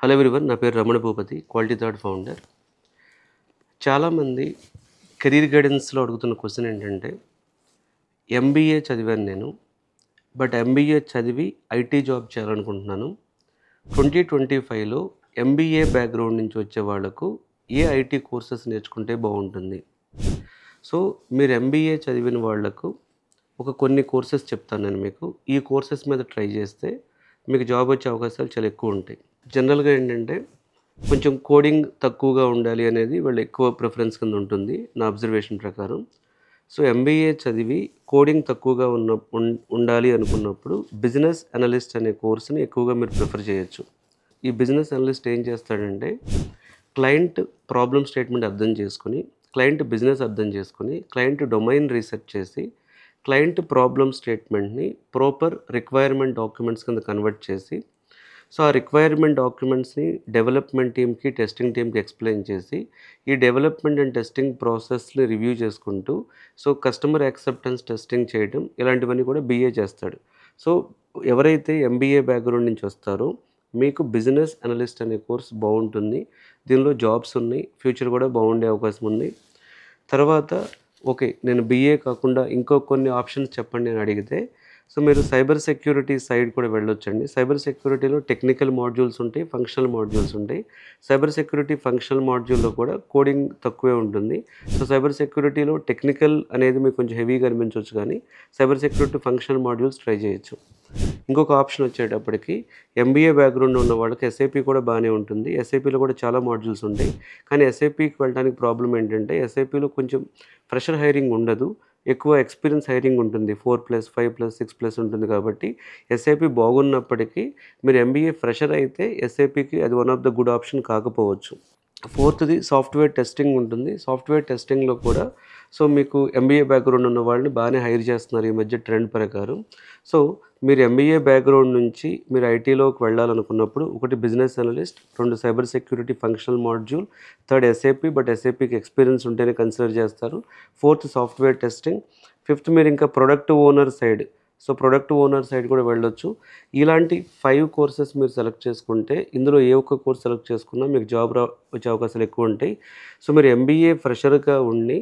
Hello everyone, నా పేరు Ramana Bhupathi, quality thought founder. చాలామంది కెరీర్ గైడెన్స్లో అడుగుతున్న క్వశ్చన్ ఏంటంటే, ఎంబీఏ చదివాను నేను, బట్ ఎంబీఏ చదివి ఐటీ జాబ్ చేయాలనుకుంటున్నాను. 2025లో ఎంబీఏ బ్యాక్గ్రౌండ్ నుంచి వచ్చే వాళ్ళకు ఏ ఐటీ కోర్సెస్ నేర్చుకుంటే బాగుంటుంది? సో మీరు ఎంబీఏ చదివిన వాళ్లకు కొన్ని కోర్సెస్ చెప్తాను నేను మీకు. ఈ కోర్సెస్ మీద ట్రై చేస్తే మీకు జాబ్ వచ్చే అవకాశాలు చాలా ఎక్కువ ఉంటాయి. జనరల్గా ఏంటంటే కొంచెం కోడింగ్ తక్కువగా ఉండాలి అనేది వాళ్ళు ఎక్కువ ప్రిఫరెన్స్ కింద ఉంటుంది నా అబ్జర్వేషన్ ప్రకారం. సో ఎంబీఏ చదివి కోడింగ్ తక్కువగా ఉండాలి అనుకున్నప్పుడు బిజినెస్ అనలిస్ట్ అనే కోర్సుని ఎక్కువగా మీరు ప్రిఫర్ చేయొచ్చు. ఈ బిజినెస్ అనలిస్ట్ ఏం చేస్తాడంటే, క్లయింట్ ప్రాబ్లమ్ స్టేట్మెంట్ అర్థం చేసుకుని, క్లయింట్ బిజినెస్ అర్థం చేసుకుని, క్లయింట్ డొమైన్ రీసెర్చ్ చేసి, క్లయింట్ ప్రాబ్లమ్ స్టేట్మెంట్ని ప్రాపర్ రిక్వైర్మెంట్ డాక్యుమెంట్స్ కింద కన్వర్ట్ చేసి, సో ఆ రిక్వైర్మెంట్ డాక్యుమెంట్స్ని డెవలప్మెంట్ టీమ్కి, టెస్టింగ్ టీమ్కి ఎక్స్ప్లెయిన్ చేసి, ఈ డెవలప్మెంట్ అండ్ టెస్టింగ్ ప్రాసెస్ని రివ్యూ చేసుకుంటూ, సో కస్టమర్ యాక్సెప్టెన్స్ టెస్టింగ్ చేయడం, ఇలాంటివన్నీ కూడా బీఏ చేస్తాడు. సో ఎవరైతే ఎంబీఏ బ్యాక్గ్రౌండ్ నుంచి వస్తారో మీకు బిజినెస్ అనలిస్ట్ అనే కోర్స్ బాగుంటుంది. దీనిలో జాబ్స్ ఉన్నాయి, ఫ్యూచర్ కూడా బాగుండే అవకాశం ఉంది. తర్వాత నేను బీఏ కాకుండా కొన్ని ఆప్షన్స్ చెప్పండి అని అడిగితే, సో మీరు సైబర్ సెక్యూరిటీ సైడ్ కూడా వెళ్ళొచ్చండి. సైబర్ సెక్యూరిటీలో టెక్నికల్ మాడ్యూల్స్ ఉంటాయి, ఫంక్షనల్ మాడ్యూల్స్ ఉంటాయి. సైబర్ సెక్యూరిటీ ఫంక్షనల్ మాడ్యూల్లో కూడా కోడింగ్ తక్కువే ఉంటుంది. సో సైబర్ సెక్యూరిటీలో టెక్నికల్ అనేది మీకు కొంచెం హెవీగా అనిపించవచ్చు, కానీ cyber security functional modules try చేయొచ్చు. ఇంకొక ఆప్షన్ వచ్చేటప్పటికి ఎంబీఏ బ్యాక్గ్రౌండ్ ఉన్న వాళ్ళకి ఎస్ఐపి కూడా బాగానే ఉంటుంది. ఎస్ఐపిలో కూడా చాలా మాడ్యూల్స్ ఉంటాయి, కానీ ఎస్ఐపికి వెళ్ళడానికి ప్రాబ్లం ఏంటంటే ఎస్ఐపిలో కొంచెం ఫ్రెషర్ హైరింగ్ ఉండదు, ఎక్కువ ఎక్స్పీరియన్స్ హైరింగ్ ఉంటుంది. 4+, 5+, 6+ ఉంటుంది. కాబట్టి ఎస్ఐపి బాగున్నప్పటికీ మీరు ఎంబీఏ ఫ్రెషర్ అయితే ఎస్ఐపికి అది one of the good option కాకపోవచ్చు. ఫోర్త్ది సాఫ్ట్వేర్ టెస్టింగ్ ఉంటుంది. సాఫ్ట్వేర్ టెస్టింగ్లో కూడా సో మీకు ఎంబీఏ బ్యాక్గ్రౌండ్ ఉన్న వాళ్ళని బాగానే హైర్ చేస్తున్నారు ఈ మధ్య ట్రెండ్ ప్రకారం. సో మీరు ఎంబీఏ బ్యాక్గ్రౌండ్ నుంచి మీరు ఐటీలోకి వెళ్ళాలనుకున్నప్పుడు, 1 business analyst, 2 cyber security functional module, 3 SIP, but ఎస్ఐపికి ఎక్స్పీరియన్స్ ఉంటేనే కన్సిడర్ చేస్తారు, 4th సాఫ్ట్వేర్ టెస్టింగ్, 5th మీరు ఇంకా product owner side, so product owner side కూడా వెళ్ళొచ్చు. ఇలాంటి 5 కోర్సెస్ మీరు సెలెక్ట్ చేసుకుంటే, ఇందులో ఏ ఒక్క కోర్స్ సెలెక్ట్ చేసుకున్నా మీకు జాబ్ వచ్చే అవకాశాలు ఎక్కువ ఉంటాయి. సో మీరు ఎంబీఏ ఫ్రెషర్గా ఉండి,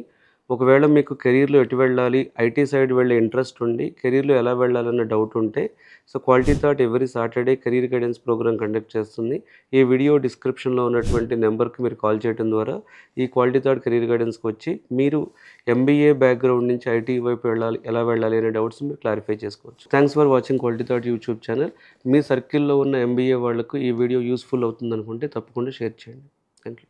ఒకవేళ మీకు కెరీర్లో ఎటు వెళ్ళాలి, ఐటీ సైడ్ వెళ్ళే ఇంట్రెస్ట్ ఉండి, కెరీర్లో ఎలా వెళ్ళాలన్న డౌట్ ఉంటే, so quality thought every Saturday career guidance programme conduct చేస్తుంది. ఈ వీడియో డిస్క్రిప్షన్లో ఉన్నటువంటి నెంబర్కి మీరు కాల్ చేయడం ద్వారా ఈ క్వాలిటీ థాట్ కెరీర్ గైడెన్స్కి వచ్చి మీరు ఎంబీఏ బ్యాక్గ్రౌండ్ నుంచి ఐటీ వైపు ఎలా వెళ్ళాలి అనే డౌట్స్ మీరు క్లారిఫై చేసుకోవచ్చు. Thanks for watching quality thought YouTube channel. మీ సర్కిల్లో ఉన్న ఎంబీఏ వాళ్ళకు ఈ వీడియో యూస్ఫుల్ అవుతుంది అనుకుంటే తప్పకుండా షేర్ చేయండి. Thank you.